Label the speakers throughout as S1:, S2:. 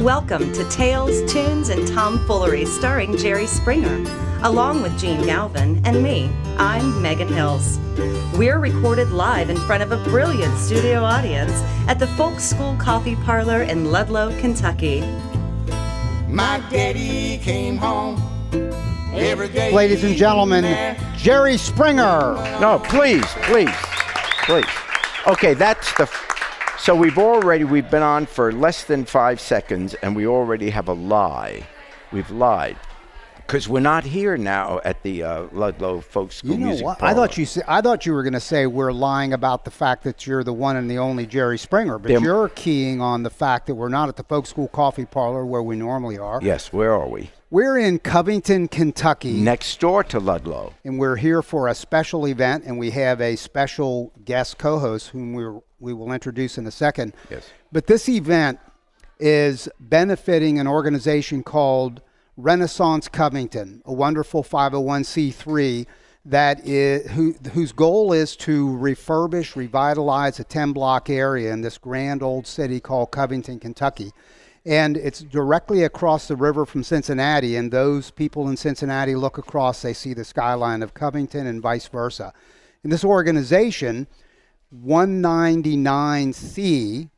S1: Welcome to Tales, Tunes, and Tomfoolery starring Jerry Springer, along with Gene Galvin and me. I'm Megan Hills. We're recorded live in front of a brilliant studio audience at the Folk School Coffee Parlor in Ludlow, Kentucky.
S2: My daddy came home every day.
S3: Ladies and gentlemen, Jerry Springer.
S4: No, please. Okay, that's the... So we've been on for less than 5 seconds, and we already have a lie. We've lied. Because we're not here now at the Ludlow Folk School Music
S3: What?
S4: Parlor.
S3: I thought you were going to say we're lying about the fact that you're the one and the only Jerry Springer, but you're keying on the fact that we're not at the Folk School Coffee Parlor where we normally are.
S4: Yes, where are we?
S3: We're in Covington, Kentucky.
S4: Next door to Ludlow.
S3: And we're here for a special event, and we have a special guest co-host whom we will introduce in a second.
S4: Yes.
S3: But this event is benefiting an organization called Renaissance Covington, a wonderful 501c3 whose goal is to refurbish, revitalize a 10-block area in this grand old city called Covington, Kentucky. And it's directly across the river from Cincinnati, and those people in Cincinnati look across, they see the skyline of Covington and vice versa. And this organization, 199C,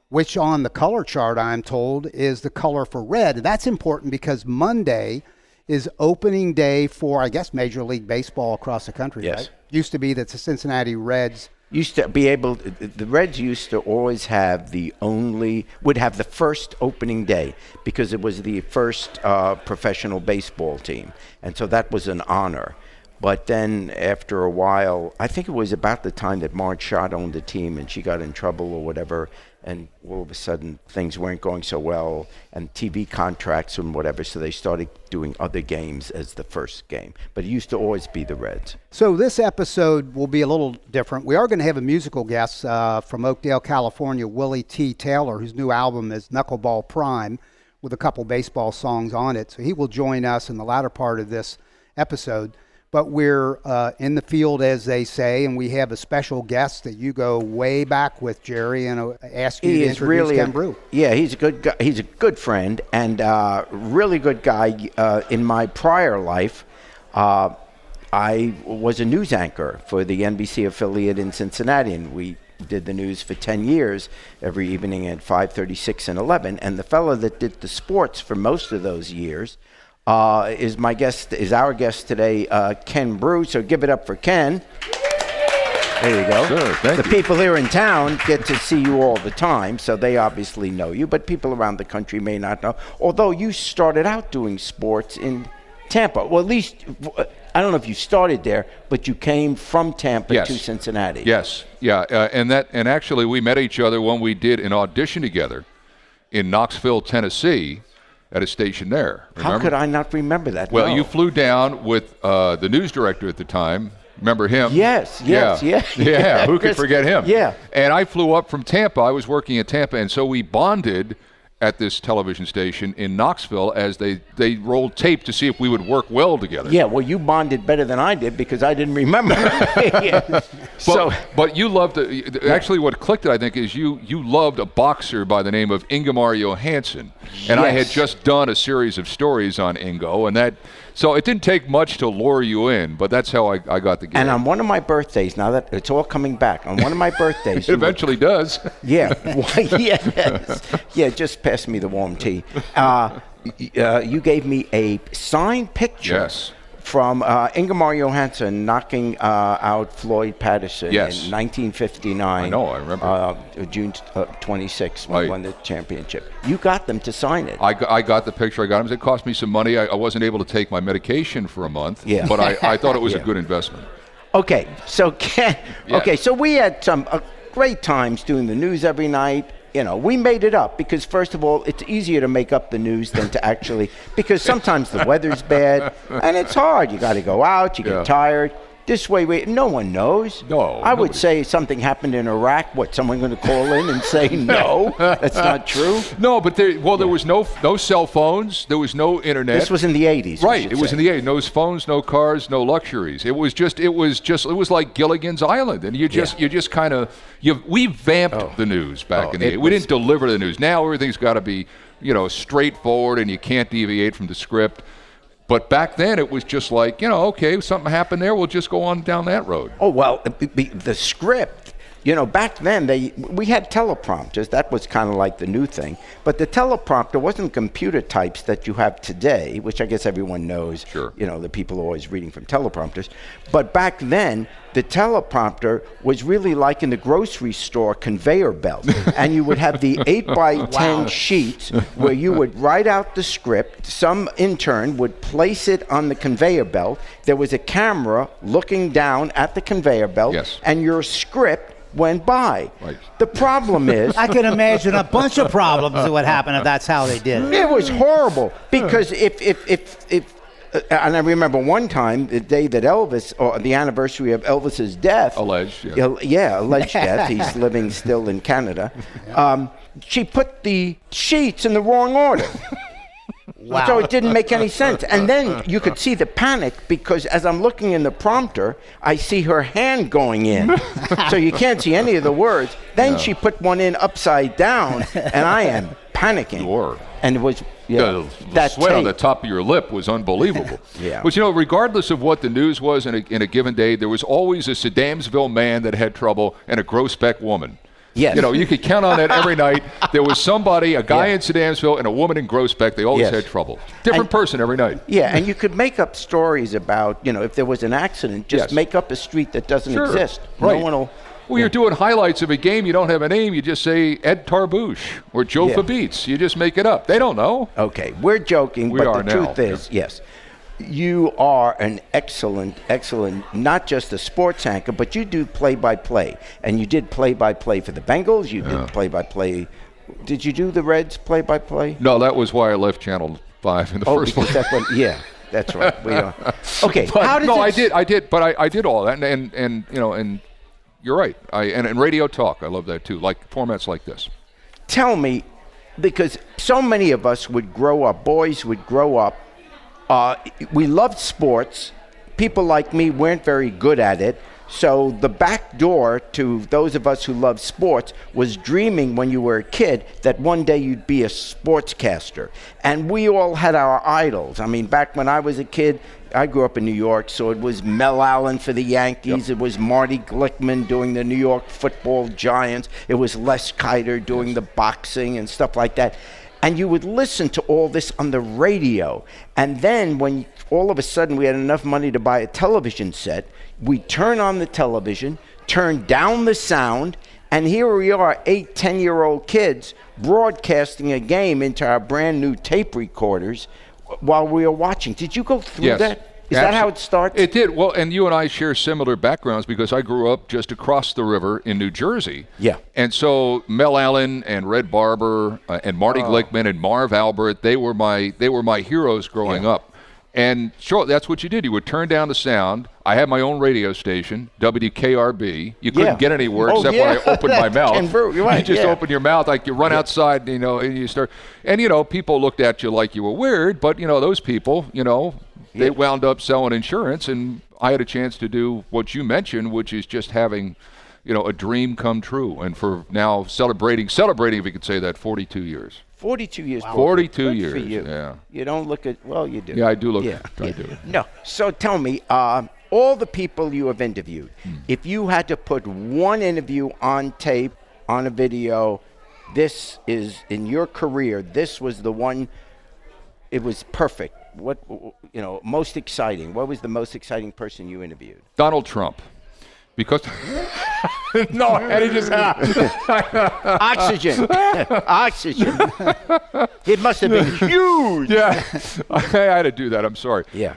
S3: which on the color chart, I'm told, is the color for red. And that's important because Monday is opening day for, I guess, Major League Baseball across the country.
S4: Yes.
S3: Right? Used to be that the Cincinnati Reds
S4: the Reds used to always would have the first opening day because it was the first professional baseball team. And so that was an honor. But then after a while, I think it was about the time that Marge Schott owned the team and she got in trouble or whatever, and all of a sudden things weren't going so well and TV contracts and whatever, so they started doing other games as the first game. But it used to always be the Reds.
S3: So this episode will be a little different. We are going to have a musical guest from Oakdale, California, Willie Tea Taylor, whose new album is Knuckleball Prime, with a couple baseball songs on it. So he will join us in the latter part of this episode. But we're in the field, as they say, and we have a special guest that you go way back with, Jerry, and ask you to introduce Ken Broo.
S4: Yeah, he's a good guy. He's a good friend and really good guy. In my prior life, I was a news anchor for the NBC affiliate in Cincinnati, and we did the news for 10 years every evening at 5:36 and 11. And the fellow that did the sports for most of those years is our guest today, Ken Broo. So give it up for Ken. There you go.
S5: Sure, thank you.
S4: The people here in town get to see you all the time, so they obviously know you, but people around the country may not know. Although you started out doing sports in Tampa. Well, at least, I don't know if you started there, but you came from Tampa to Cincinnati.
S5: Yes, yeah, and actually we met each other when we did an audition together in Knoxville, Tennessee, at a station there. Remember?
S4: How could I not remember that?
S5: Well,
S4: No.
S5: you flew down with the news director at the time. Remember him?
S4: Yes.
S5: Yeah, who could forget him?
S4: Yeah.
S5: And I flew up from Tampa. I was working at Tampa, and so we bonded at this television station in Knoxville as they rolled tape to see if we would work well together.
S4: Yeah, well, you bonded better than I did because I didn't remember. Yeah.
S5: But you loved actually what clicked it, I think, is you loved a boxer by the name of Ingemar Johansson. And I had just done a series of stories on Ingo, and so it didn't take much to lure you in, but that's how I got the gig.
S4: And on one of my birthdays, now that it's all coming back, on one of my birthdays.
S5: It eventually does.
S4: Yeah. Yes. Yeah, just pass me the warm tea. You gave me a signed picture from Ingemar Johansson knocking out Floyd Patterson in 1959.
S5: I know, I remember.
S4: June 26th when he won the championship. You got them to sign it.
S5: I got the picture. I got him. It cost me some money. I wasn't able to take my medication for a month, but I thought it was a good investment.
S4: Okay, so Ken, so we had some great times doing the news every night. You know, we made it up because, first of all, it's easier to make up the news than to actually, because sometimes the weather's bad and it's hard. You got to go out, you get tired. This way, no one knows.
S5: No.
S4: I would say something happened in Iraq. What, someone going to call in and say no? That's not true?
S5: No, but there was no cell phones. There was no internet.
S4: This was in the 80s.
S5: Right. It was in the 80s. No phones, no cars, no luxuries. It was like Gilligan's Island. And we vamped the news back in the 80s. We didn't deliver the news. Now everything's got to be straightforward and you can't deviate from the script. But back then it was just like, okay, something happened there, we'll just go on down that road.
S4: Oh, well, the script, back then we had teleprompters. That was kind of like the new thing. But the teleprompter wasn't computer types that you have today, which I guess everyone knows.
S5: Sure.
S4: The people are always reading from teleprompters. But back then, the teleprompter was really like in the grocery store conveyor belt. And you would have the 8 by 10 sheets where you would write out the script. Some intern would place it on the conveyor belt. There was a camera looking down at the conveyor belt.
S5: Yes.
S4: And your script went by.
S5: Right.
S4: The problem is...
S6: I can imagine a bunch of problems that would happen if that's how they did it.
S4: It was horrible because if and I remember one time, the day that Elvis, or the anniversary of Elvis's death.
S5: Alleged,
S4: alleged death. He's living still in Canada. She put the sheets in the wrong order.
S6: Wow.
S4: So it didn't make any sense. And then you could see the panic because as I'm looking in the prompter, I see her hand going in. So you can't see any of the words. Then she put one in upside down, and I am panicking.
S5: Sure.
S4: And it was
S5: The
S4: that
S5: sweat on
S4: tape.
S5: the top of your lip was unbelievable.
S4: Yeah.
S5: But regardless of what the news was in a given day, there was always a Sedamsville man that had trouble and a Groesbeck woman.
S4: Yes.
S5: You could count on that every night. There was somebody, a guy in Sedamsville and a woman in Groesbeck. They always
S4: Yes.
S5: had trouble. Different person every night.
S4: Yeah, and you could make up stories about, if there was an accident, just
S5: Yes.
S4: make up a street that doesn't
S5: Sure.
S4: exist.
S5: Right.
S4: No one will.
S5: Well, you're doing highlights of a game. You don't have a name. You just say Ed Tarbouche or Joe
S4: Yeah.
S5: Fabeats. You just make it up. They don't know.
S4: Okay, we're joking,
S5: We
S4: but
S5: are
S4: the
S5: now.
S4: truth is, yes, you are an excellent, not just a sports anchor, but you do play-by-play. And you did play-by-play for the Bengals. You did play-by-play. Did you do the Reds play-by-play?
S5: No, that was why I left Channel 5 in the first
S4: because
S5: place.
S4: that's what, yeah, that's right. We are. Okay,
S5: But
S4: how did
S5: no,
S4: it
S5: I did, but I did all that, and you're right. And radio talk, I love that too. Like formats like this.
S4: Tell me, because so many of us would grow up, boys would grow up, we loved sports. People like me weren't very good at it. So the back door to those of us who love sports was dreaming when you were a kid that one day you'd be a sportscaster. And we all had our idols. I mean, back when I was a kid, I grew up in New York, so it was Mel Allen for the Yankees. It was Marty Glickman doing the New York Football Giants. It was Les Kiter doing the boxing and stuff like that. And you would listen to all this on the radio. And then when all of a sudden we had enough money to buy a television set, we'd turn on the television, turn down the sound, and here we are, 8, 10-year-old kids broadcasting a game into our brand new tape recorders while we were watching. Did you go through
S5: Yes.
S4: that? Is that how it starts?
S5: It did. Well, and you and I share similar backgrounds because I grew up just across the river in New Jersey.
S4: Yeah.
S5: And so Mel Allen and Red Barber and Marty Glickman and Marv Albert, they were my heroes growing up. And sure, that's what you did. You would turn down the sound. I had my own radio station, WKRB. You couldn't get anywhere except when I opened my mouth.
S4: Ken Broo, you're right,
S5: You just open your mouth, like you run outside, and you start. And, people looked at you like you were weird, but, those people, they wound up selling insurance, and I had a chance to do what you mentioned, which is just having, a dream come true. And for now, celebrating, if you could say that, 42 years.
S4: 42 years.
S5: Wow. 42
S4: Good
S5: years,
S4: for you.
S5: yeah.
S4: You don't look at, well, you do.
S5: Yeah, I do look.
S4: Yeah.
S5: I do.
S4: No. So tell me, all the people you have interviewed, if you had to put one interview on tape, on a video, this is, in your career, this was the one, it was perfect. What, most exciting. What was the most exciting person you interviewed?
S5: Donald Trump. Because no, and he just
S4: Oxygen. It must have been huge.
S5: Yeah, I had to do that. I'm sorry.
S4: Yeah.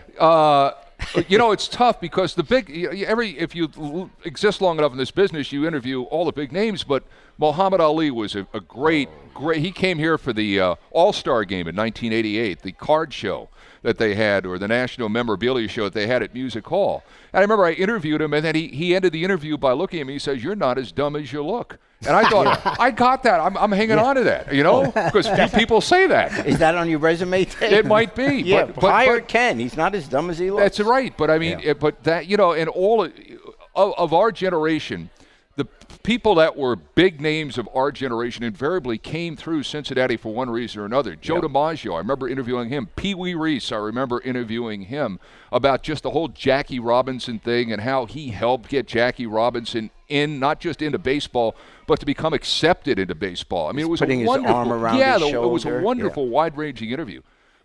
S5: It's tough because if you exist long enough in this business, you interview all the big names. But Muhammad Ali was a great. He came here for the All-Star game in 1988, the card show that they had, or the national memorabilia show that they had at Music Hall. And I remember I interviewed him, and then he ended the interview by looking at me. He says, "You're not as dumb as you look." And I thought, I got that. I'm hanging on to that, because few people say that.
S4: Is that on your resume?
S5: It might be.
S4: Yeah,
S5: but
S4: hire Ken. He's not as dumb as he looks.
S5: That's right. But I mean, but that, in all of our generation, the people that were big names of our generation invariably came through Cincinnati for one reason or another. Joe DiMaggio, I remember interviewing him. Pee Wee Reese, I remember interviewing him about just the whole Jackie Robinson thing and how he helped get Jackie Robinson in, not just into baseball, but to become accepted into baseball. I mean, it was
S4: putting
S5: a
S4: his
S5: wonderful,
S4: arm around his
S5: it was a
S4: shoulder.
S5: wonderful, wide-ranging interview.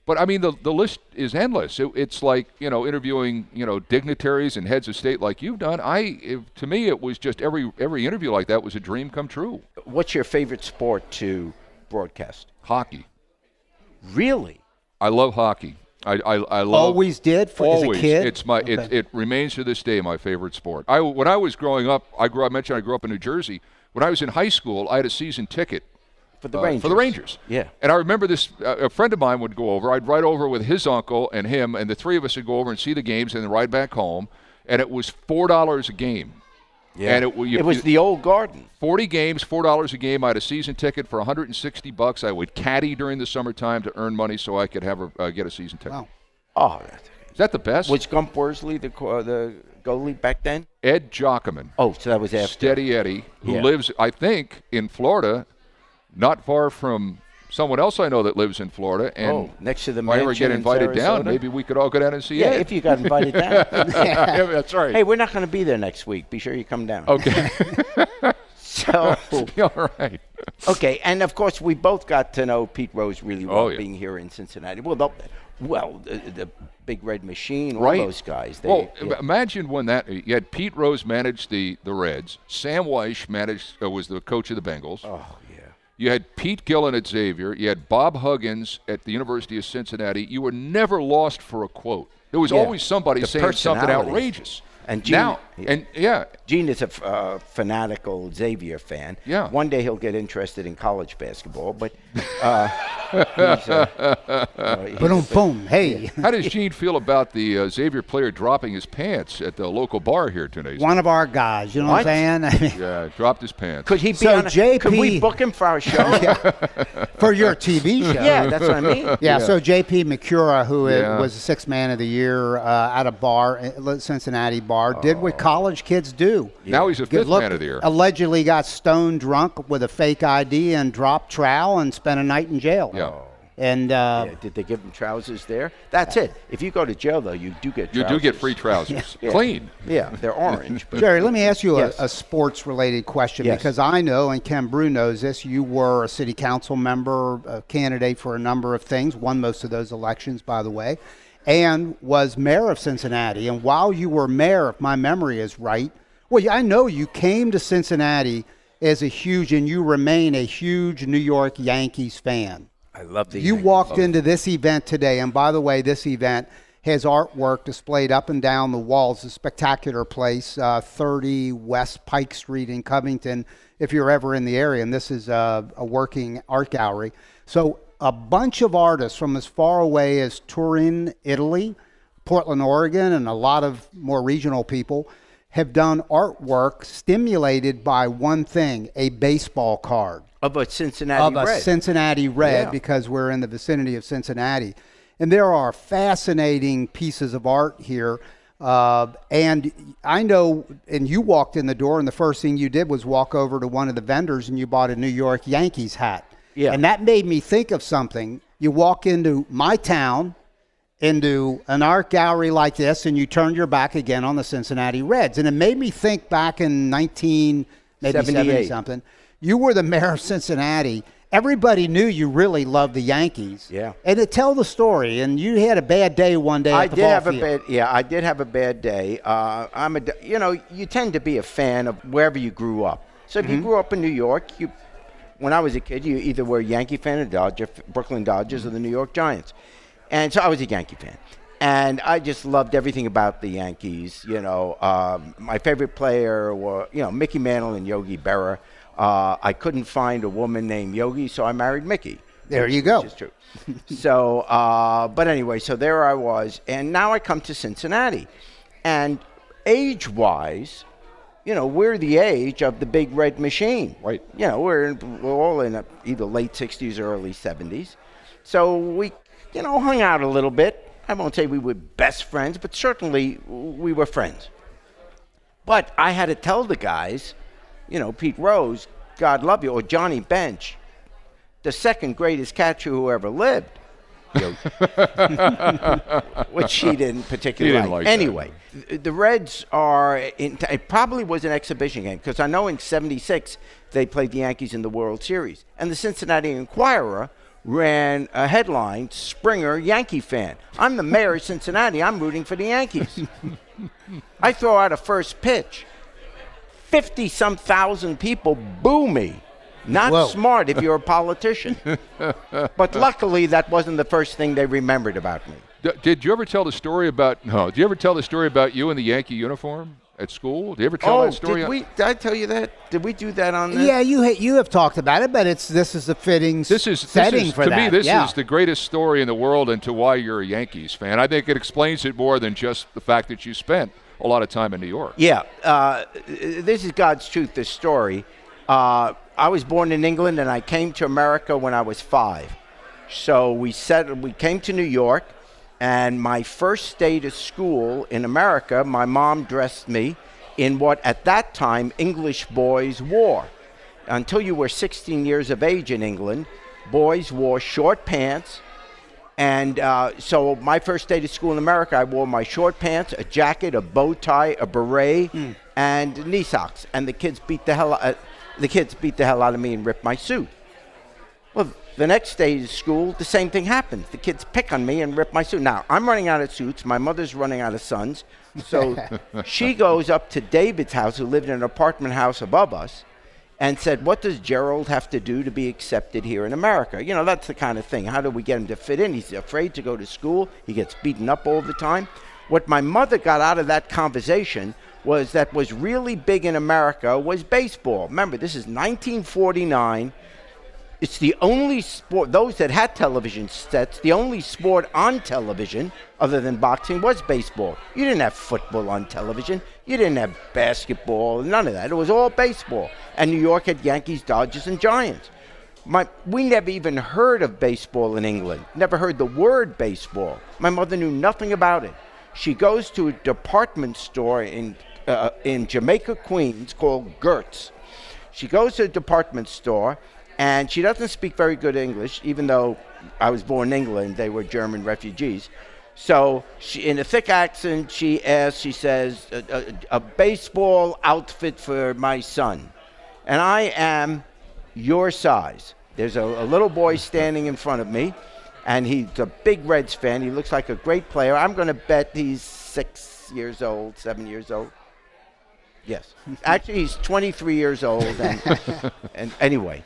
S5: But, I mean, the list is endless. It's like, interviewing, dignitaries and heads of state like you've done. To me, it was just every interview like that was a dream come true.
S4: What's your favorite sport to broadcast?
S5: Hockey.
S4: Really?
S5: I love hockey. I love.
S3: Always did as a kid?
S5: It's my. It remains to this day my favorite sport. When I was growing up, I grew up in New Jersey. When I was in high school, I had a season ticket.
S4: For the Rangers.
S5: For the Rangers.
S4: Yeah.
S5: And I remember this, a friend of mine would go over. I'd ride over with his uncle and him, and the three of us would go over and see the games and then ride back home. And it was $4 a game.
S4: Yeah.
S5: And
S4: it was the old Garden.
S5: 40 games, $4 a game. I had a season ticket for $160. I would caddy during the summertime to earn money so I could get a season ticket.
S3: Wow.
S4: Oh,
S5: is that the best?
S4: Was Gump Worsley the goalie back then?
S5: Ed Jockman.
S4: Oh, so that was after.
S5: Steady Eddie, who lives, I think, in Florida, not far from someone else I know that lives in Florida. And
S4: next to the
S5: if I ever
S4: mansion
S5: get invited
S4: in
S5: down,
S4: Sarasota?
S5: maybe we could all go down and see
S4: Yeah,
S5: Ed.
S4: if you got invited down.
S5: Yeah, that's right.
S4: Hey, we're not going to be there next week. Be sure you come down.
S5: Okay.
S4: So,
S5: all right.
S4: Okay, and of course we both got to know Pete Rose really well being here in Cincinnati. Well, the Big Red Machine, all those guys.
S5: Imagine when you had Pete Rose managed the Reds, Sam Weish was the coach of the Bengals.
S4: Oh, yeah.
S5: You had Pete Gillen at Xavier. You had Bob Huggins at the University of Cincinnati. You were never lost for a quote. There was always somebody saying something outrageous.
S4: And Gene, Gene is a fanatical Xavier fan.
S5: Yeah.
S4: One day he'll get interested in college basketball, but
S3: Boom, hey.
S5: How does Gene feel about the Xavier player dropping his pants at the local bar here today?
S3: One of our guys, you know what I'm saying?
S5: Yeah, dropped his pants.
S4: Could he be
S3: So
S4: on
S3: JP
S4: could we book him for our show?
S3: For your TV show.
S4: Yeah, that's what I mean.
S3: Yeah, so J.P. McCura, who was the sixth man of the year at a bar, Cincinnati bar, did what college kids do.
S5: Now he's a fifth man of the year.
S3: Allegedly got stone drunk with a fake ID and dropped trowel and spent a night in jail.
S5: Yeah.
S3: And
S4: did they give him trousers there? That's it. If you go to jail, though, you do get trousers.
S5: You do get free trousers. Clean.
S4: Yeah, they're orange. But
S3: Jerry, let me ask you a sports-related question because I know, and Ken Broo knows this, you were a city council member, a candidate for a number of things, won most of those elections, by the way, and was mayor of Cincinnati. And while you were mayor, if my memory is right, I know you came to Cincinnati as and you remain a huge New York Yankees fan.
S4: I love the
S3: You walked into this event today, and by the way, this event has artwork displayed up and down the walls. A spectacular place, 30 West Pike Street in Covington, if you're ever in the area. And this is a working art gallery. So a bunch of artists from as far away as Turin, Italy, Portland, Oregon, and a lot of more regional people have done artwork stimulated by one thing, a baseball card.
S4: Of a Cincinnati Red.
S3: Because we're in the vicinity of Cincinnati. And there are fascinating pieces of art here. And I know, and you walked in the door, and the first thing you did was walk over to one of the vendors, and you bought a New York Yankees hat.
S4: Yeah.
S3: And that made me think of something. You walk into my town, into an art gallery like this, and you turn your back again on the Cincinnati Reds. And it made me think back in 1970-something. You were the mayor of Cincinnati. Everybody knew you really loved the Yankees.
S4: Yeah.
S3: And to tell the story, and you had a bad day one day at the ball field.
S4: I did have a bad day. You tend to be a fan of wherever you grew up. So if you grew up in New York, when I was a kid, you either were a Yankee fan of Brooklyn Dodgers or the New York Giants. And so I was a Yankee fan. And I just loved everything about the Yankees. My favorite player were, Mickey Mantle and Yogi Berra. I couldn't find a woman named Yogi, so I married Mickey.
S3: There you go.
S4: Which is true. So, but anyway, so there I was. And now I come to Cincinnati. And age-wise, we're the age of the Big Red Machine.
S5: Right.
S4: We're all in either late 60s or early 70s. So we, hung out a little bit. I won't say we were best friends, but certainly we were friends. But I had to tell the guys, Pete Rose, God love you, or Johnny Bench, the second greatest catcher who ever lived. Which he didn't particularly like. Anyway, the Reds it probably was an exhibition game, because I know in '76 they played the Yankees in the World Series. And the Cincinnati Enquirer ran a headline, Springer, Yankee fan. I'm the mayor of Cincinnati. I'm rooting for the Yankees. I throw out a first pitch. 50-some thousand people boo me. Not smart if you're a politician. But luckily, that wasn't the first thing they remembered about me.
S5: Did you ever tell the story about? No. Did you ever tell the story about you in the Yankee uniform at school? Did you ever tell that story?
S4: Did I tell you that? Did we do that on this?
S3: Yeah, you have talked about it, but this is a fitting setting for that.
S5: To me, this is the greatest story in the world, and to why you're a Yankees fan. I think it explains it more than just the fact that you spent a lot of time in New York.
S4: Yeah, this is God's truth. This story. I was born in England, and I came to America when I was 5. So we came to New York, and my first day to school in America, my mom dressed me in what at that time English boys wore. Until you were 16 years of age in England, boys wore short pants. And so my first day to school in America, I wore my short pants, a jacket, a bow tie, a beret, and knee socks. And the kids beat the hell out of me and ripped my suit. Well, the next day to school, the same thing happens. The kids pick on me and rip my suit. Now, I'm running out of suits. My mother's running out of sons. So she goes up to David's house, who lived in an apartment house above us, and said, what does Gerald have to do to be accepted here in America? That's the kind of thing. How do we get him to fit in? He's afraid to go to school. He gets beaten up all the time. What my mother got out of that conversation was that was really big in America was baseball. Remember, this is 1949. It's the only sport, those that had television sets, the only sport on television other than boxing was baseball. You didn't have football on television. You didn't have basketball, none of that. It was all baseball. And New York had Yankees, Dodgers, and Giants. We never even heard of baseball in England. Never heard the word baseball. My mother knew nothing about it. She goes to a department store in Jamaica, Queens, called Gertz. She goes to a department store, and she doesn't speak very good English, even though I was born in England. They were German refugees. So in a thick accent, she says, a baseball outfit for my son. And I am your size. There's a little boy standing in front of me, and he's a big Reds fan. He looks like a great player. I'm going to bet he's 7 years old. Yes. Actually, he's 23 years old. And anyway,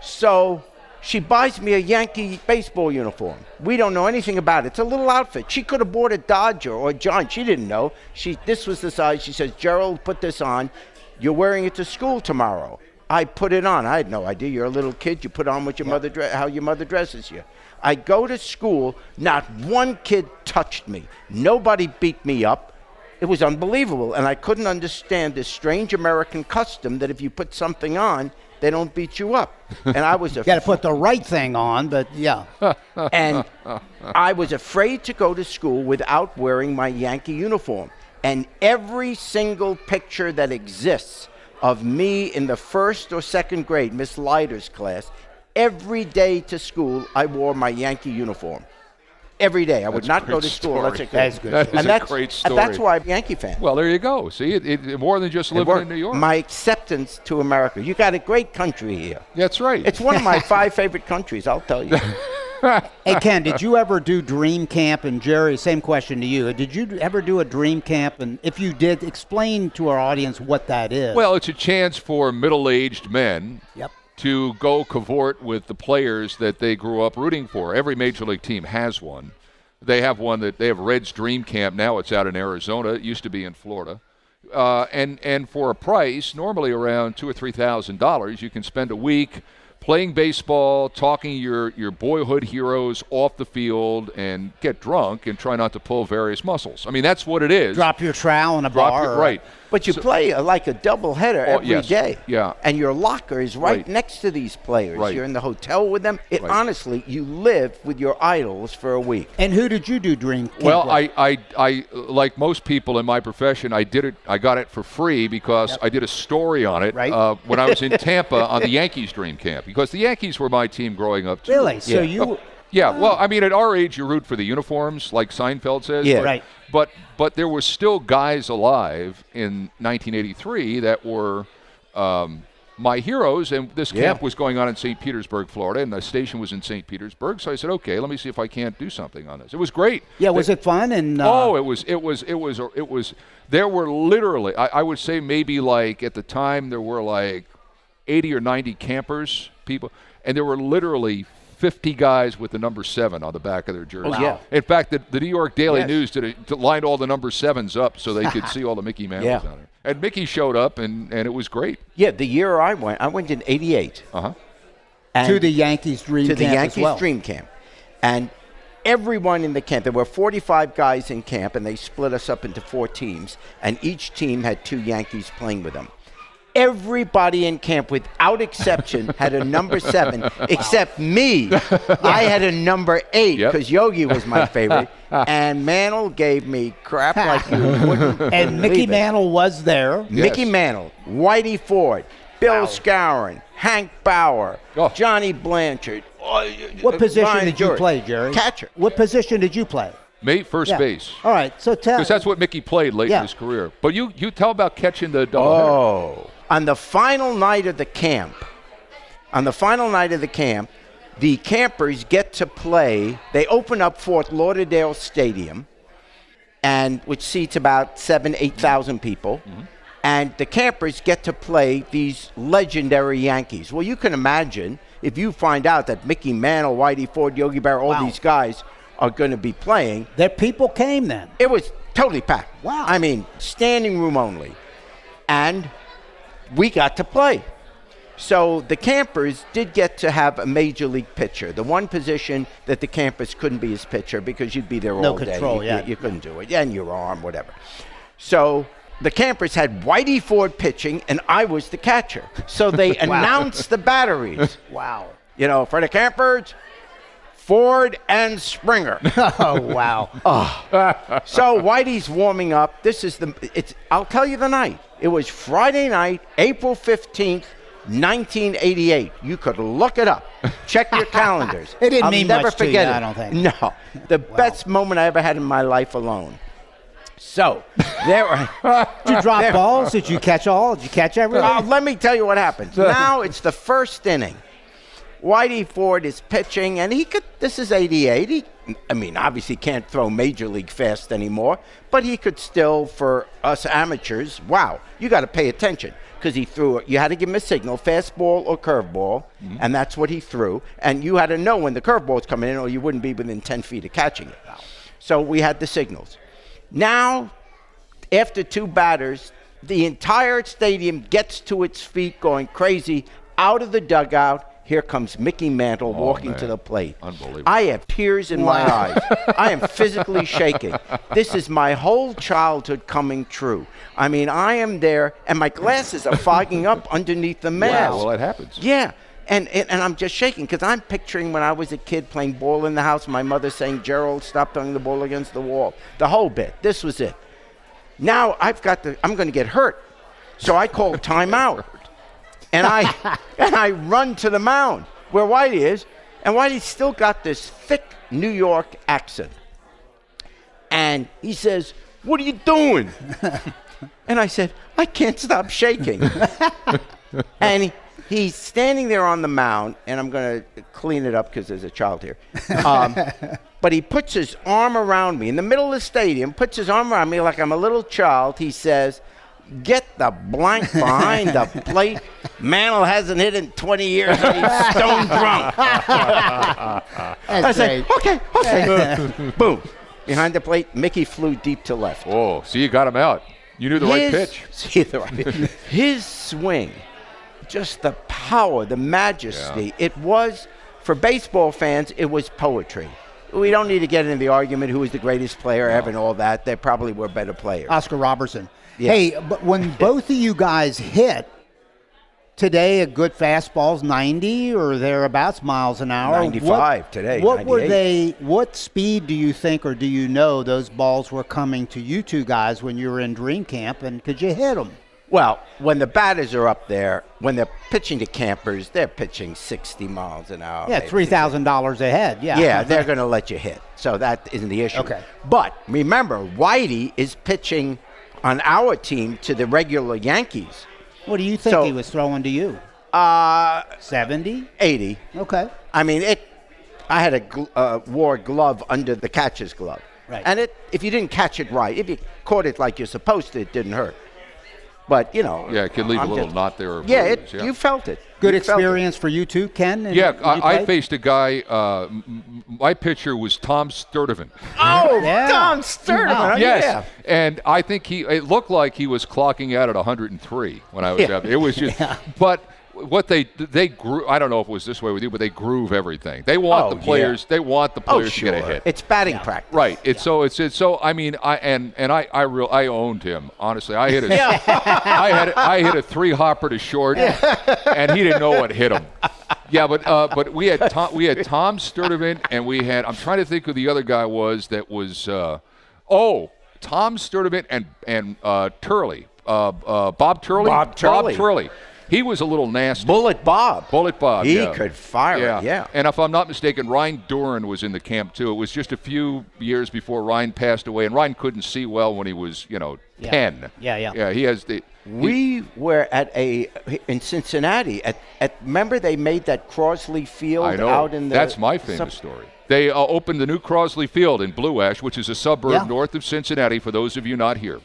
S4: so she buys me a Yankee baseball uniform. We don't know anything about it. It's a little outfit. She could have bought a Dodger or a Giant. She didn't know. This was the size. She says, Gerald, put this on. You're wearing it to school tomorrow. I put it on. I had no idea. You're a little kid. You put on what your mother how your mother dresses you. I go to school. Not one kid touched me. Nobody beat me up. It was unbelievable. And I couldn't understand this strange American custom that if you put something on, they don't beat you up. And I was
S6: you got to put the right thing on, but yeah.
S4: And I was afraid to go to school without wearing my Yankee uniform. And every single picture that exists of me in the first or second grade, Miss Leiter's class, every day to school, I wore my Yankee uniform. Every day. I would not go to school.
S6: That's good.
S5: That is a great story.
S4: And that's why I'm a Yankee fan.
S5: Well, there you go. See, it more than just living in New York.
S4: My acceptance to America. You got a great country here.
S5: That's right.
S4: It's one of my 5 favorite countries, I'll tell you.
S6: Hey, Ken, did you ever do Dream Camp? And Jerry, same question to you. Did you ever do a Dream Camp? And if you did, explain to our audience what that is.
S5: Well, it's a chance for middle-aged men
S6: Yep.
S5: to go cavort with the players that they grew up rooting for. Every major league team has one. They have one that they have Reds Dream Camp. Now it's out in Arizona. It used to be in Florida. And for a price, normally around $2,000 or $3,000, you can spend a week playing baseball, talking your boyhood heroes off the field, and get drunk and try not to pull various muscles. I mean, that's what it is.
S6: Drop your trowel in a bar.
S5: Right.
S4: But you play like a doubleheader every day.
S5: Yeah.
S4: And your locker is right next to these players.
S5: Right.
S4: You're in the hotel with them. Honestly, you live with your idols for a week.
S6: And who did you do dream camp
S5: Well,
S6: with?
S5: I like most people in my profession, I got it for free because I did a story on it when I was in Tampa on the Yankees dream camp, because the Yankees were my team growing up too.
S6: Really? So you...
S5: Yeah, well, I mean, at our age, you root for the uniforms, like Seinfeld says.
S4: Yeah.
S6: Right.
S5: But there were still guys alive in 1983 that were my heroes, and this camp was going on in St. Petersburg, Florida, and the station was in St. Petersburg. So I said, okay, let me see if I can't do something on this. It was great.
S6: Yeah, was it fun? And
S5: it was. There were literally, I would say maybe like at the time there were like 80 or 90 campers, people, and there were literally 50 guys with the number 7 on the back of their jersey.
S4: Oh, yeah.
S5: In fact, the New York Daily News lined all the number 7s up so they could see all the Mickey Mantles on it. And Mickey showed up, and it was great.
S4: Yeah, the year I went in '88.
S5: Uh-huh.
S6: To the Yankees dream camp
S4: To the Yankees
S6: as well.
S4: dream camp. And everyone in the camp, there were 45 guys in camp, and they split us up into 4 teams, and each team had 2 Yankees playing with them. Everybody in camp, without exception, had a number 7, except me. I had a number 8 because Yogi was my favorite, and Mantle gave me crap like you wouldn't.
S6: And Mickey Mantle was there.
S4: Mickey Mantle, Whitey Ford, Bill Skowron, Hank Bauer, Johnny Blanchard.
S6: What position
S4: Ryan
S6: did you
S4: George.
S6: play, Jerry?
S4: Catcher.
S6: What position did you play?
S5: First base.
S6: All right, so tell.
S5: Because that's what Mickey played late in his career. But you tell about catching the doubleheader.
S4: Oh. On the final night of the camp, the campers get to play. They open up Fort Lauderdale Stadium, and which seats about 8,000 people. Mm-hmm. And the campers get to play these legendary Yankees. Well, you can imagine if you find out that Mickey Mantle, Whitey Ford, Yogi Berra, all these guys are going to be playing.
S6: Their people came then.
S4: It was totally packed.
S6: Wow.
S4: I mean, standing room only. And we got to play. So the campers did get to have a major league pitcher. The one position that the campers couldn't be his pitcher because you'd be there all day.
S6: No control,
S4: You couldn't do it. And your arm, whatever. So the campers had Whitey Ford pitching, and I was the catcher. So they announced the batteries.
S6: Wow.
S4: You know, for the campers, Ford and Springer.
S6: Oh, wow.
S4: So Whitey's warming up. I'll tell you the night. It was Friday night, April 15th, 1988. You could look it up. Check your calendars.
S6: It didn't
S4: I'll
S6: mean
S4: never
S6: much to
S4: forget
S6: you,
S4: it.
S6: I don't think.
S4: No. The best moment I ever had in my life alone. So, there were...
S6: Did you drop balls? Did you catch all? Did you catch everything?
S4: Let me tell you what happens. Now it's the first inning. Whitey Ford is pitching, and this is 88. Obviously can't throw major league fast anymore, but he could still, for us amateurs, you got to pay attention because he threw it. You had to give him a signal, fastball or curveball, and that's what he threw. And you had to know when the curveball was coming in or you wouldn't be within 10 feet of catching it. So we had the signals. Now, after 2 batters, the entire stadium gets to its feet going crazy out of the dugout. Here comes Mickey Mantle walking to the plate.
S5: Unbelievable.
S4: I have tears in my eyes. I am physically shaking. This is my whole childhood coming true. I am there, and my glasses are fogging up underneath the mask.
S5: Wow, well, that happens.
S4: Yeah. And I'm just shaking because I'm picturing when I was a kid playing ball in the house, my mother saying, Gerald, stop throwing the ball against the wall. The whole bit. This was it. Now I'm going to get hurt. So I call timeout. And I run to the mound where Whitey is, and Whitey's still got this thick New York accent. And he says, "What are you doing?" And I said, "I can't stop shaking." And he's standing there on the mound, and I'm going to clean it up because there's a child here. But he puts his arm around me in the middle of the stadium, puts his arm around me like I'm a little child. He says, "Get the blank behind the plate. Mantle hasn't hit in 20 years and he's stone drunk." I said, okay. Boom. Behind the plate, Mickey flew deep to left.
S5: Oh, so you got him out. You knew the right pitch.
S4: His swing, just the power, the majesty.
S5: Yeah.
S4: It was, for baseball fans, it was poetry. we don't need to get into the argument who was the greatest player ever and all that. There probably were better players.
S6: Oscar Robertson.
S4: Yeah.
S6: Hey, but when both of you guys hit today, a good fastball's 90 or thereabouts miles an hour.
S4: 95 today.
S6: What
S4: 98.
S6: were they? What speed do you think, or do you know, those balls were coming to you two guys when you were in Dream Camp, and could you hit them?
S4: Well, when the batters are up there, when they're pitching to campers, they're pitching 60 miles an hour.
S6: Yeah,
S4: maybe.
S6: $3,000 a head. Yeah.
S4: Yeah, they're going to let you hit. So that isn't the issue.
S6: Okay.
S4: But remember, Whitey is pitching on our team to the regular Yankees.
S6: What do you think
S4: So-
S6: he was throwing to you? 70?
S4: 80.
S6: Okay.
S4: I mean, I had wore a glove under the catcher's glove.
S6: Right.
S4: And if you didn't catch it right, if you caught it like you're supposed to, it didn't hurt. But,
S5: Yeah, it could leave
S4: I'm
S5: a little
S4: just-
S5: knot there. Or
S4: Yeah,
S5: bruise,
S4: you felt it.
S6: Good
S4: You felt it.
S6: experience for you too, Ken? and
S5: Yeah,
S6: you
S5: I
S6: played?
S5: faced a guy. My pitcher was Tom Sturdivant.
S4: Oh,
S6: Yeah.
S4: Tom Sturdivant.
S6: Wow.
S5: Yes,
S4: Yeah.
S5: and I think it looked like he was clocking out at 103 when I was
S4: Yeah.
S5: out there. It was just, but what they grew. I don't know if it was this way with you, but they groove everything. They want
S4: Oh,
S5: the players.
S4: yeah.
S5: They want the
S4: Oh,
S5: players
S4: sure.
S5: to get a hit.
S4: It's batting practice.
S5: Right. It's so. I mean, I owned him. Honestly, I hit I hit a 3-hopper to short, and he didn't know what hit him. Yeah, but we had Tom Sturdivant, and we had. I'm trying to think who the other guy was. That was Tom Sturdivant and Turley. Bob Turley.
S4: Bob Turley.
S5: Bob Turley. He was a little nasty.
S4: Bullet Bob.
S5: He
S4: He could fire it, yeah.
S5: And if I'm not mistaken, Ryan Doran was in the camp too. It was just a few years before Ryan passed away, and Ryan couldn't see well when he was, 10.
S6: Yeah.
S5: Yeah, he has the.
S4: We were in Cincinnati. Remember they made that Crosley Field
S5: I know.
S4: out in the.
S5: That's my famous story. They opened the new Crosley Field in Blue Ash, which is a suburb north of Cincinnati, for those of you not here.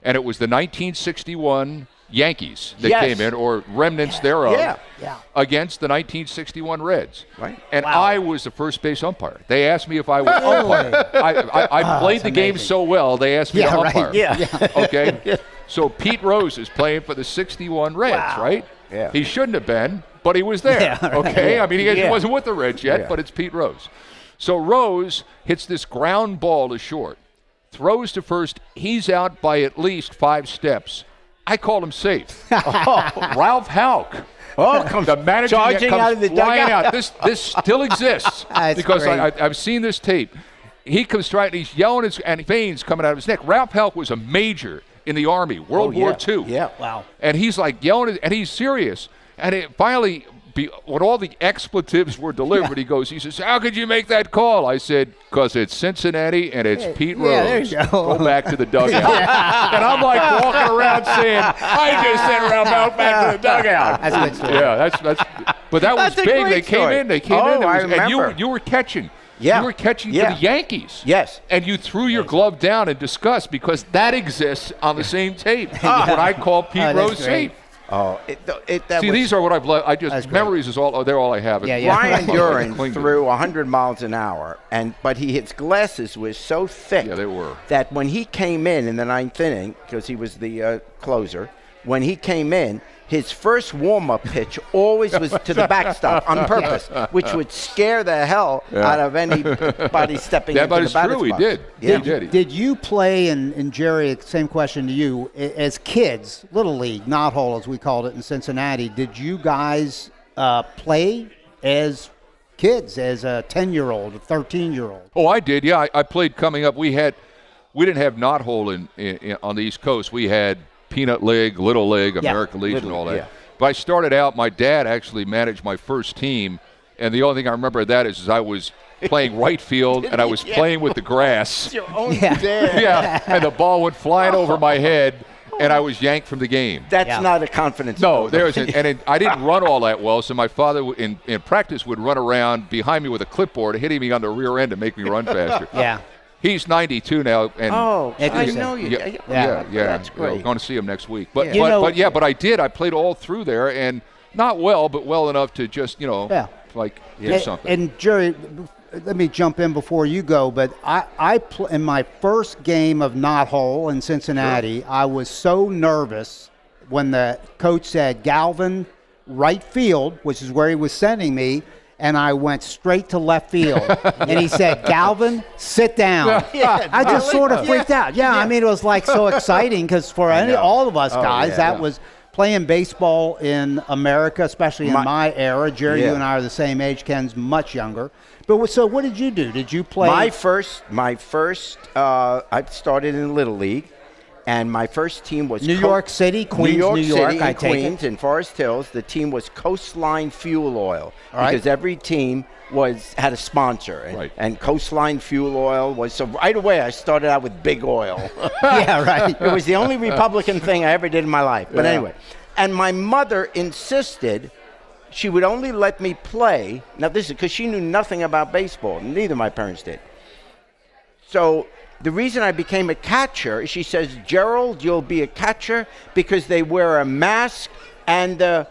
S5: And it was the 1961 Yankees that came in, or remnants thereof, against the 1961 Reds.
S4: Right.
S5: And I was the first base umpire. They asked me if I would umpire. I played the game so well, they asked me to umpire. Okay? So Pete Rose is playing for the 61 Reds, right?
S4: Yeah.
S5: He shouldn't have been, but he was there.
S6: Yeah, right.
S5: Okay? I mean, he wasn't with the Reds yet, but it's Pete Rose. So Rose hits this ground ball to short, throws to first. He's out by at least 5 steps. I called him safe. Ralph Houck, the manager,
S4: charging
S5: comes
S4: out of the
S5: flying
S4: dugout.
S5: out. This still exists
S6: That's
S5: because
S6: great.
S5: I've seen this tape. He comes striking, he's yelling, and veins coming out of his neck. Ralph Houck was a major in the Army, World War II.
S4: Yeah.
S6: Wow.
S5: And he's like yelling, and he's serious. And it finally, when all the expletives were delivered, he says, how could you make that call? I said, because it's Cincinnati and it's Pete Rose.
S6: there you go.
S5: Back to the dugout. And I'm like walking around saying, I just sent Ralph out back to the dugout.
S6: That's a good story.
S5: Yeah, but that was
S4: That's a
S5: big.
S4: great
S5: They came
S4: story.
S5: in. They came
S4: Oh,
S5: in. It
S4: I
S5: was, and
S4: remember.
S5: you were catching.
S4: Yeah.
S5: You were catching
S4: Yeah.
S5: for the Yankees.
S4: Yes.
S5: And you threw your glove down in disgust because that exists on the same tape. When I call Pete
S6: that's
S5: Rose
S6: great.
S5: safe.
S4: Oh, that
S5: See,
S4: was,
S5: these are what I've loved.
S6: That's great.
S5: Memories is all. They're all I have.
S6: Yeah.
S4: Ryan Duran
S5: Cling to
S4: threw 100 miles an hour, but his glasses were so thick.
S5: Yeah, they were.
S4: That when he came in the 9th inning, because he was the closer, when he came in, his first warm-up pitch always was to the backstop on purpose, which would scare the hell out of anybody stepping into
S5: But
S4: the
S5: it's
S4: batter's
S5: true. He
S4: box.
S5: did.
S4: Yeah.
S5: He did.
S6: Did you play, and Jerry, same question to you, as kids, Little League, Knot Hole as we called it in Cincinnati, did you guys play as kids, as a 10-year-old, a 13-year-old?
S5: Oh, I did. Yeah, I played coming up. We didn't have Knot Hole on the East Coast. We had Peanut League, Little League, American Legion, all that.
S4: yeah.
S5: But I started out, my dad actually managed my first team, and the only thing I remember of that is I was playing right field, and I was playing with the grass.
S4: Your own dad.
S5: Yeah, and the ball went flying over my head, and I was yanked from the game.
S4: That's not a confidence.
S5: No,
S4: builder.
S5: there isn't. And I didn't run all that well, so my father in practice would run around behind me with a clipboard, hitting me on the rear end to make me run faster.
S6: Yeah.
S5: He's 92 now, and
S4: Oh, I
S6: Interesting.
S4: know you.
S5: yeah.
S4: That's
S5: We're
S4: great.
S5: going to see him next week. But
S6: Yeah.
S5: but I did. I played all through there, and not well, but well enough to just do something.
S6: And Jerry, let me jump in before you go, but in my first game of Knot Hole in Cincinnati, I was so nervous when the coach said Galvin, right field, which is where he was sending me, and I went straight to left field. And he said, Galvin, sit down. I just sort of freaked out. Yeah, I mean, it was like so exciting because for all of us guys, that was playing baseball in America, especially in my era. Jerry, you and I are the same age. Ken's much younger. But so what did you do? Did you play?
S4: My first, I started in Little League. And my first team was
S6: New York City, Queens, New York,
S4: City,
S6: I
S4: and
S6: take
S4: Queens,
S6: it.
S4: in Forest Hills. The team was Coastline Fuel Oil
S6: All
S4: because every team had a sponsor,
S5: Right.
S4: and Coastline Fuel Oil was. So right away, I started out with Big Oil.
S6: Yeah, right.
S4: It was the only Republican thing I ever did in my life. But anyway, and my mother insisted she would only let me play. Now this is because she knew nothing about baseball. Neither of my parents did. So. The reason I became a catcher, she says, Gerald, you'll be a catcher because they wear a mask and the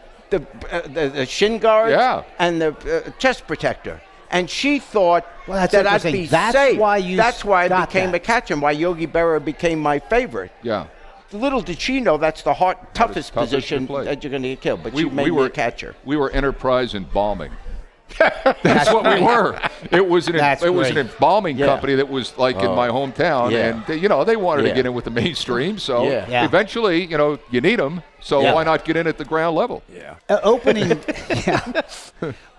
S4: shin guards and the chest protector. And she thought that I'd be safe. That's why I became a catcher and why Yogi Berra became my favorite.
S5: Yeah.
S4: Little did she know that's the toughest position that you're going to get killed. But she made me a catcher.
S5: We were Enterprise Embalming. That's what we were. It was an embalming company that was like in my hometown, and they wanted to get in with the mainstream. So eventually, you need them. So why not get in at the ground level?
S4: Yeah.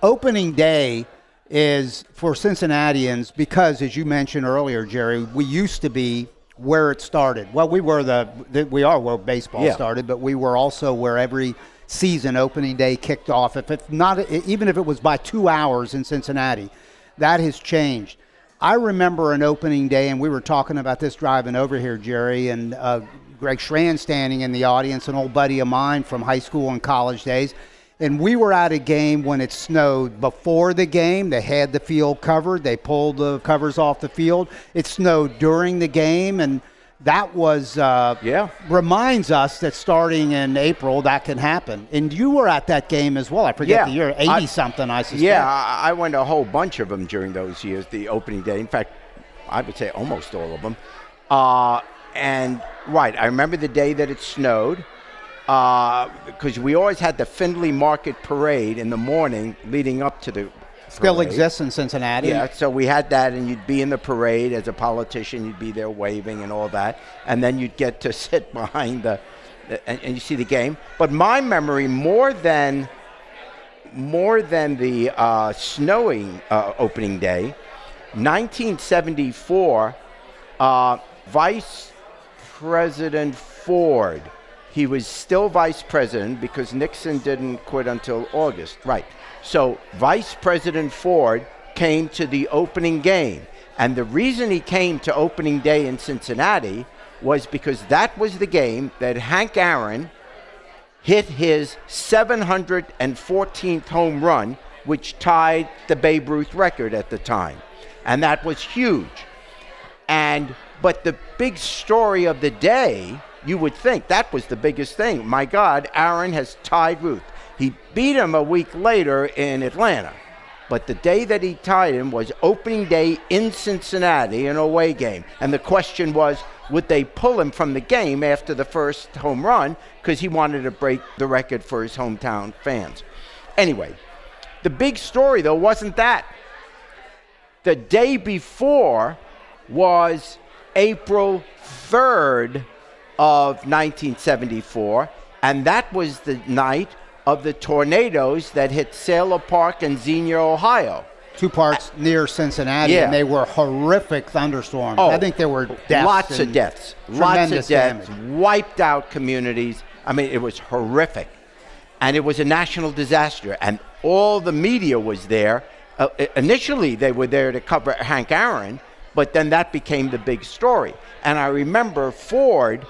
S6: Opening day is for Cincinnatians because, as you mentioned earlier, Jerry, we used to be where it started. Well, we are where baseball started, but we were also where every season opening day kicked off. Even if it was by 2 hours in Cincinnati, that has changed. I remember an opening day, and we were talking about this driving over here, Jerry, and Greg Schran standing in the audience, an old buddy of mine from high school and college days. And we were at a game when it snowed. Before the game, they had the field covered. They pulled the covers off the field. It snowed during the game, and that was reminds us that starting in April, that can happen. And you were at that game as well. I forget the year, 80-something, I suspect.
S4: Yeah, I went a whole bunch of them during those years, the opening day. In fact, I would say almost all of them. And I remember the day that it snowed because we always had the Findlay Market Parade in the morning leading up to the
S6: Still exists in Cincinnati.
S4: Yeah, so we had that, and you'd be in the parade as a politician. You'd be there waving and all that, and then you'd get to sit behind and you see the game. But my memory, more than the snowing opening day, 1974, Vice President Ford. He was still vice president because Nixon didn't quit until August. Right. So Vice President Ford came to the opening game. And the reason he came to opening day in Cincinnati was because that was the game that Hank Aaron hit his 714th home run, which tied the Babe Ruth record at the time. And that was huge. But the big story of the day, you would think that was the biggest thing. My God, Aaron has tied Ruth. He beat him a week later in Atlanta. But the day that he tied him was opening day in Cincinnati, an away game. And the question was, would they pull him from the game after the first home run? Because he wanted to break the record for his hometown fans. Anyway, the big story, though, wasn't that. The day before was April 3rd of 1974, and that was the night of the tornadoes that hit Sailor Park and Xenia, Ohio.
S6: 2 parts near Cincinnati, and they were horrific thunderstorms. I think there were deaths.
S4: Lots of deaths. Wiped out communities. I mean, it was horrific. And it was a national disaster, and all the media was there. Initially, they were there to cover Hank Aaron, but then that became the big story. And I remember Ford,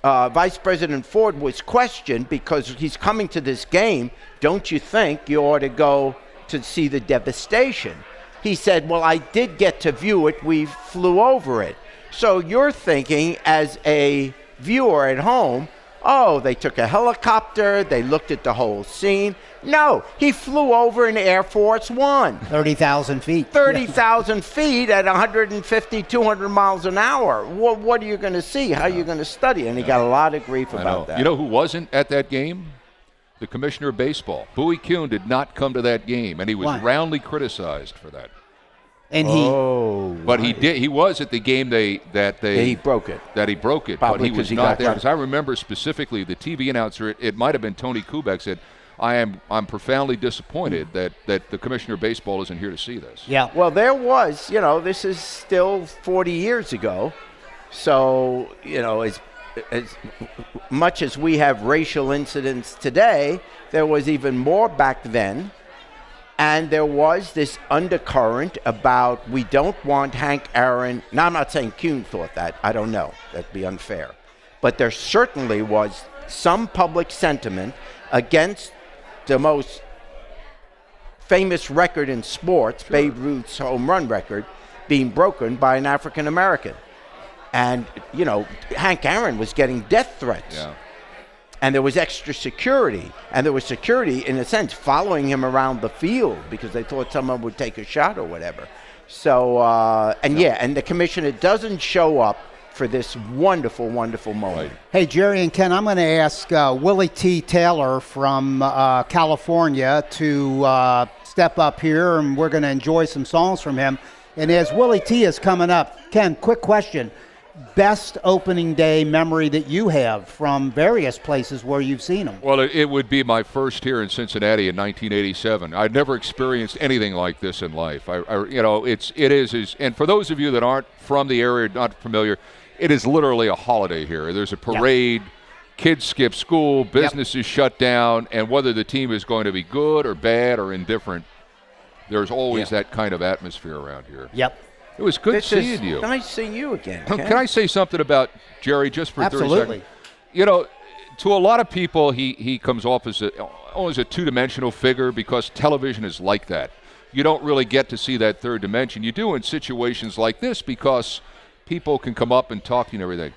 S4: Vice President Ford, was questioned because he's coming to this game. Don't you think you ought to go to see the devastation? He said, well, I did get to view it. We flew over it. So you're thinking as a viewer at home, oh, they took a helicopter, they looked at the whole scene. No, he flew over in Air Force One.
S6: 30,000 feet.
S4: 30,000 feet at 150, 200 miles an hour. What are you going to see? How are you going to study? And he got a lot of grief about that.
S5: You know who wasn't at that game? the commissioner of baseball. Bowie Kuhn did not come to that game, and he was
S6: Why?
S5: roundly criticized for that.
S6: And
S5: But he did. He was at the game
S4: he broke it.
S5: That he broke it,
S4: Probably
S5: but he was
S4: 'cause he
S5: not
S4: got
S5: there.
S4: hurt.
S5: Because I remember specifically the TV announcer. It might have been Tony Kubek said, I'm profoundly disappointed that the commissioner of baseball isn't here to see this."
S6: yeah.
S4: Well, there was, this is still 40 years ago. So, as much as we have racial incidents today, there was even more back then. And there was this undercurrent about we don't want Hank Aaron. Now, I'm not saying Kuhn thought that. I don't know. That'd be unfair. But there certainly was some public sentiment against the most famous record in sports, Babe Ruth's home run record, being broken by an African American. And, Hank Aaron was getting death threats.
S5: Yeah.
S4: And there was extra security. And there was security, in a sense, following him around the field because they thought someone would take a shot or whatever. So, and the commissioner doesn't show up for this wonderful, wonderful moment.
S5: Right.
S6: Hey, Jerry and Ken, I'm going to ask Willie Tea Taylor from California to step up here, and we're going to enjoy some songs from him. And as Willie T is coming up, Ken, quick question. Best opening day memory that you have from various places where you've seen them?
S5: Well, it would be my first here in Cincinnati in 1987. I'd never experienced anything like this in life. It is, and for those of you that aren't from the area, not familiar, it is literally a holiday here. There's a parade, kids skip school, businesses shut down, and whether the team is going to be good or bad or indifferent, there's always that kind of atmosphere around here.
S6: Yep.
S5: It was good
S4: This
S5: seeing
S4: is
S5: you.
S4: nice seeing you again. Ken.
S5: Can I say something about Jerry just for 30
S6: Absolutely.
S5: seconds? To a lot of people, he comes off as a two-dimensional figure because television is like that. You don't really get to see that third dimension. You do in situations like this because people can come up and talk to you and everything.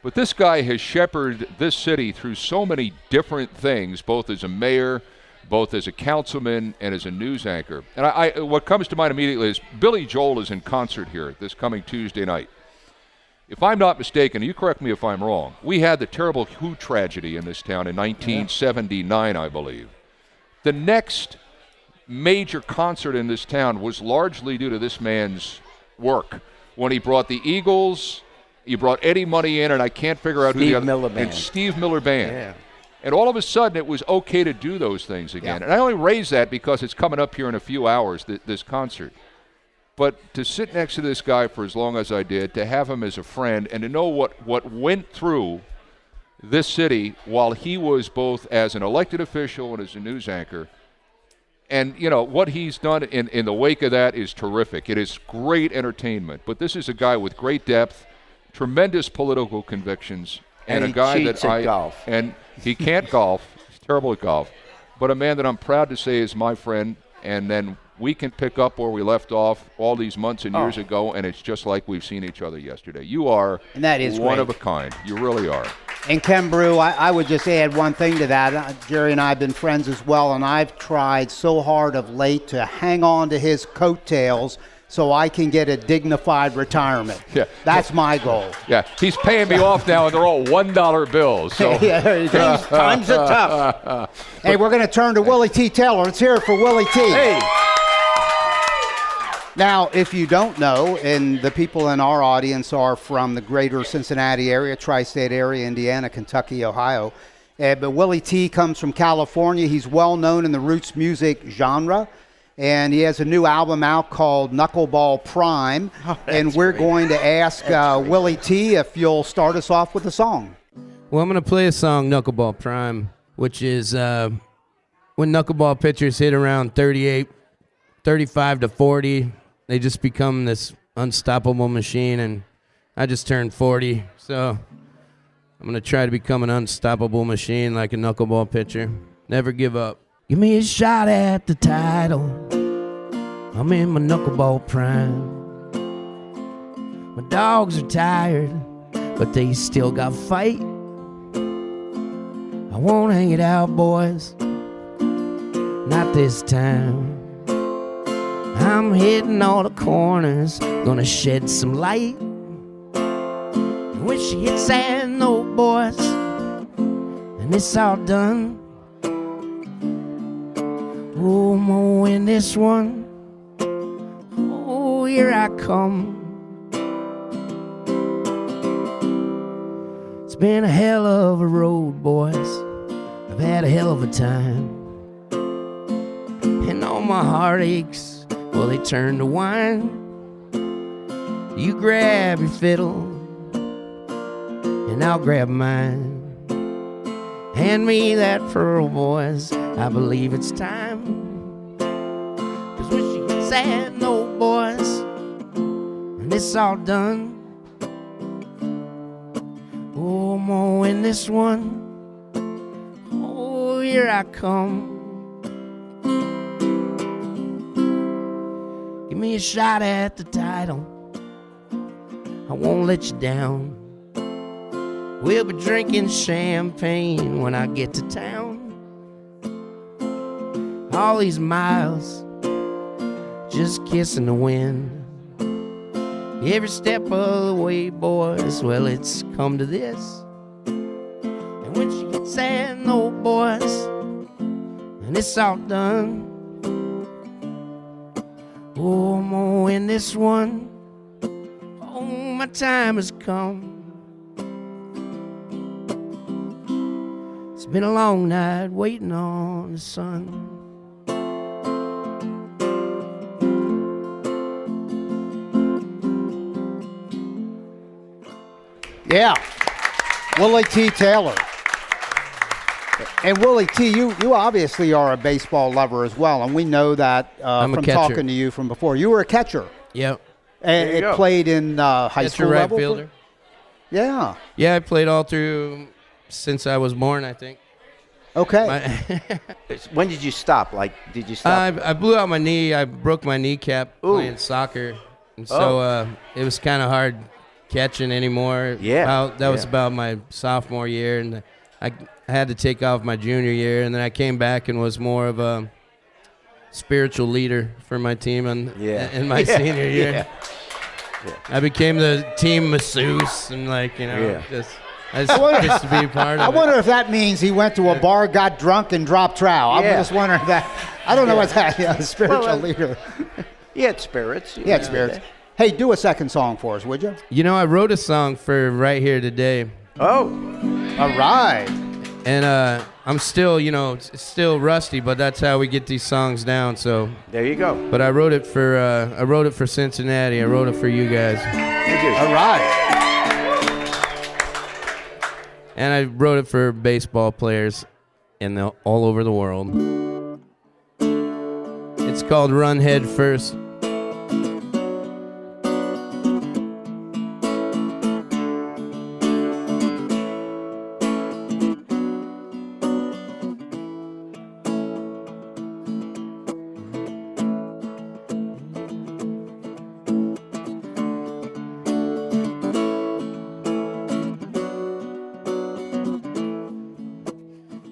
S5: But this guy has shepherded this city through so many different things, both as a mayor, both as a councilman and as a news anchor. And what comes to mind immediately is Billy Joel is in concert here this coming Tuesday night. If I'm not mistaken, you correct me if I'm wrong, we had the terrible Who tragedy in this town in 1979, I believe. The next major concert in this town was largely due to this man's work. When he brought the Eagles, he brought Eddie Money in, and I can't figure out who the other...
S4: Miller Band.
S5: And Steve Miller Band.
S4: Yeah.
S5: And all of a sudden, it was okay to do those things again. And I only raise that because it's coming up here in a few hours, this concert. But to sit next to this guy for as long as I did, to have him as a friend, and to know what went through this city while he was both as an elected official and as a news anchor, and, what he's done in the wake of that is terrific. It is great entertainment. But this is a guy with great depth, tremendous political convictions, and a
S4: he
S5: guy
S4: cheats
S5: that
S4: at golf.
S5: And he can't golf. He's terrible at golf. But a man that I'm proud to say is my friend, and then we can pick up where we left off all these months and years ago, and it's just like we've seen each other yesterday. You are
S6: And that is
S5: one
S6: great.
S5: of a kind. You really are.
S6: And Ken Broo, I would just add one thing to that. Jerry and I have been friends as well, and I've tried so hard of late to hang on to his coattails so I can get a dignified retirement.
S5: Yeah.
S6: That's my goal.
S5: Yeah, he's paying me off now, and they're all $1 bills. So.
S6: Yeah, there you go.
S4: Times are tough.
S6: Hey, we're going to turn to Willie Tea Taylor. Let's hear it for Willie T.
S4: Hey.
S6: Now, if you don't know, and the people in our audience are from the greater Cincinnati area, tri-state area, Indiana, Kentucky, Ohio, but Willie T comes from California. He's well known in the roots music genre, and he has a new album out called Knuckleball Prime, and we're going to ask Willie T if you'll start us off with a song.
S7: Well, I'm going to play a song, Knuckleball Prime, which is when knuckleball pitchers hit around 35 to 40, they just become this unstoppable machine, and I just turned 40, so I'm going to try to become an unstoppable machine like a knuckleball pitcher. Never give up. Give me a shot at the title. I'm in my knuckleball prime. My dogs are tired, but they still got fight. I won't hang it out, boys. Not this time. I'm hitting all the corners, gonna shed some light. When she hits that note, boys, and it's all done, in this one. Oh, here I come. It's been a hell of a road, boys. I've had a hell of a time. And all my heartaches, well, they turn to wine. You grab your fiddle, and I'll grab mine. Hand me that pearl, boys, I believe it's time. 'Cause when she gets sad, no, boys, and it's all done. Oh, I'm gonna win this one. Oh, here I come. Give me a shot at the title. I won't let you down. We'll be drinking champagne when I get to town. All these miles, just kissing the wind. Every step of the way, boys, well, it's come to this. And when she gets sad, no, boys, and it's all done. Oh, I'm gonna win this one. Oh, my time has come. It's been a long night waiting on the sun.
S6: Yeah, Willie Tea Taylor. And Willie T, you obviously are a baseball lover as well, and we know that
S7: I'm a
S6: from
S7: catcher.
S6: talking to you from before. You were a catcher.
S7: Yep.
S6: And it played in high
S7: Catcher,
S6: school
S7: right
S6: level?
S7: fielder.
S6: Yeah.
S7: Yeah, I played all through since I was born, I think.
S6: Okay.
S4: When did you stop? Like, did you stop?
S7: I blew out my knee. I broke my kneecap playing soccer. And so it was kind of hard catching anymore.
S4: Yeah.
S7: That was about my sophomore year, and I had to take off my junior year, and then I came back and was more of a spiritual leader for my team in my senior year.
S4: Yeah.
S7: I became the team masseuse and just to be part of
S6: I
S7: it.
S6: wonder if that means he went to a bar, got drunk, and dropped trow. I'm just wondering that. I don't know what's that. Yeah, spiritual leader.
S4: He had spirits.
S6: He had spirits. Hey, do a second song for us, would you?
S7: You know, I wrote a song for Right Here Today.
S4: Oh.
S6: All right.
S7: And I'm still, it's still rusty, but that's how we get these songs down. So
S4: there you go.
S7: But I wrote it for Cincinnati. I wrote it for you guys.
S4: Thank you.
S6: All right.
S7: And I wrote it for baseball players all over the world. It's called Run Head First.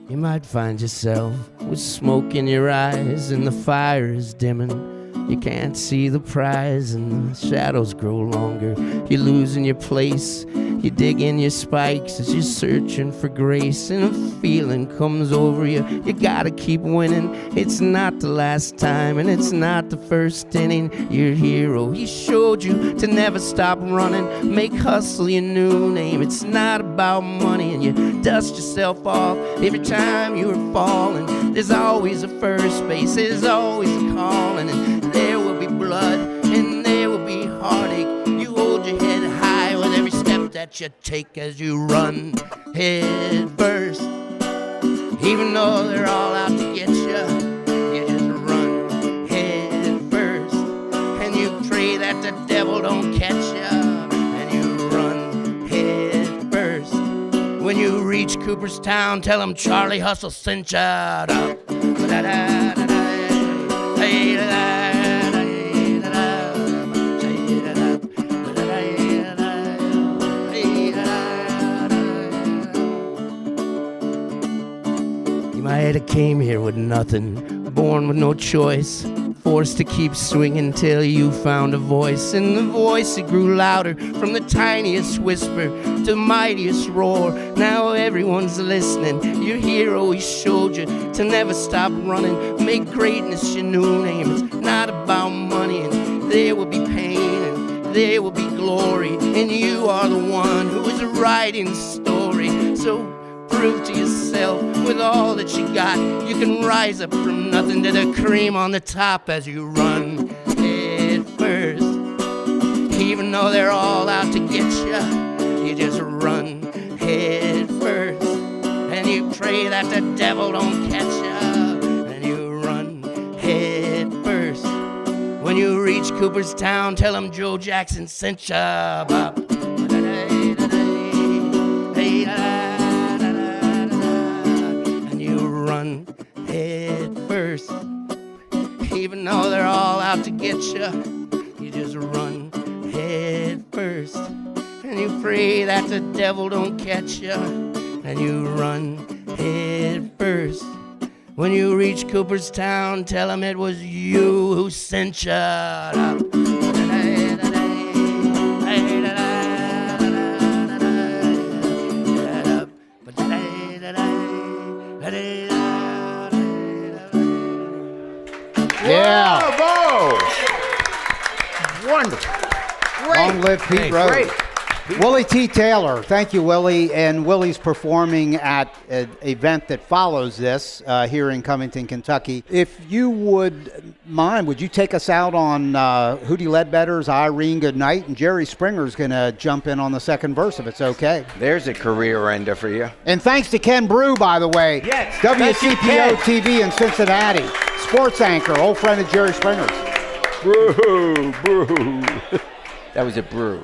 S7: You might find yourself with smoke in your eyes and the fire is dimming. You can't see the prize and the shadows grow longer. You're losing your place. You dig in your spikes as you're searching for grace, and a feeling comes over you. You gotta keep winning. It's not the last time and it's not the first inning. Your hero, he showed you to never stop running. Make hustle your new name. It's not about money, and you dust yourself off every time you're falling. There's always a first base. There's always a calling, and there will be blood and there will be heartache. You hold your head high with every step that you take as you run head first. Even though they're all out to get you, you just run head first. And you pray that the devil don't catch you, and you run head first. When you reach Cooperstown, tell him Charlie Hustle sent ya. You might have came here with nothing, born with no choice, forced to keep swinging till you found a voice. And the voice, it grew louder from the tiniest whisper to the mightiest roar. Now everyone's listening. Your hero, he showed you to never stop running. Make greatness your new name. It's not about money, and there will be pain, and there will be glory. And you are the one who is writing the story. So prove to yourself with all that you got, you can rise up from nothing to the cream on the top as you run head first. Even though they're all out to get you just run head first. And you pray that the devil don't catch you, and you run head first. When you reach Cooperstown, tell them Joe Jackson sent ya. Run head first. Even though they're all out to get you just run head first. And you pray that the devil don't catch you, and you run head first. When you reach Cooperstown, tell him it was you who sent you.
S3: Yeah.
S4: Bravo! Wonderful. Great.
S3: Long live Pete Rose.
S4: Great.
S3: Willie Tea Taylor. Thank you, Willie. And Willie's performing at an event that follows this here in Covington, Kentucky. If you would mind, would you take us out on Hootie Ledbetter's Irene Goodnight? And Jerry Springer's going to jump in on the second verse, if it's okay.
S4: There's a career ender for you.
S3: And thanks to Ken Broo, by the way.
S4: Yes. Thank you,
S3: WCPO
S4: Ken.
S3: TV in Cincinnati. Sports anchor, old friend of Jerry Springer's.
S4: Brew, brew. That was a brew.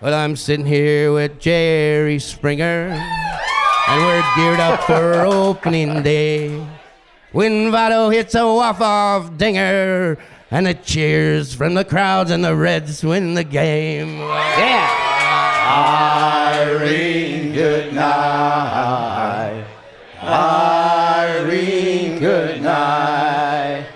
S7: Well, I'm sitting here with Jerry Springer, and we're geared up for opening day. When Votto hits a walk-off dinger, and the cheers from the crowds, and the Reds win the game.
S3: Yeah.
S4: Irene, good night. Irene, good night.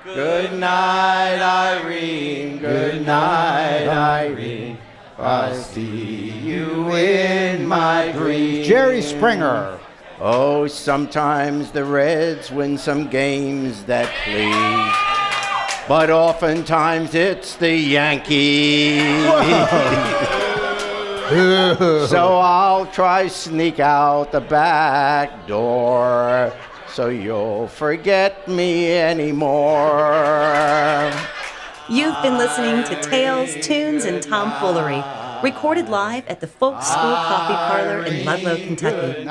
S4: Good night, Irene. Good night, Irene. I see you in my dreams.
S3: Jerry Springer.
S4: Oh, sometimes the Reds win some games that please, but oftentimes it's the Yankees. So I'll try sneak out the back door, so you'll forget me anymore.
S1: You've been listening to Tales, Tunes, and Tomfoolery, recorded live at the Folk School Coffee Parlor in Ludlow, Kentucky.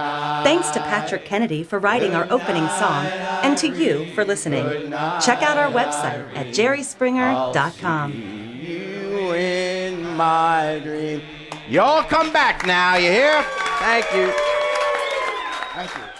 S1: Thanks to Patrick Kennedy for writing our opening song, and to you for listening. Check out our website at jerryspringer.com.
S4: You in my dream. Y'all come back now, you hear? Thank you.
S3: Thank you.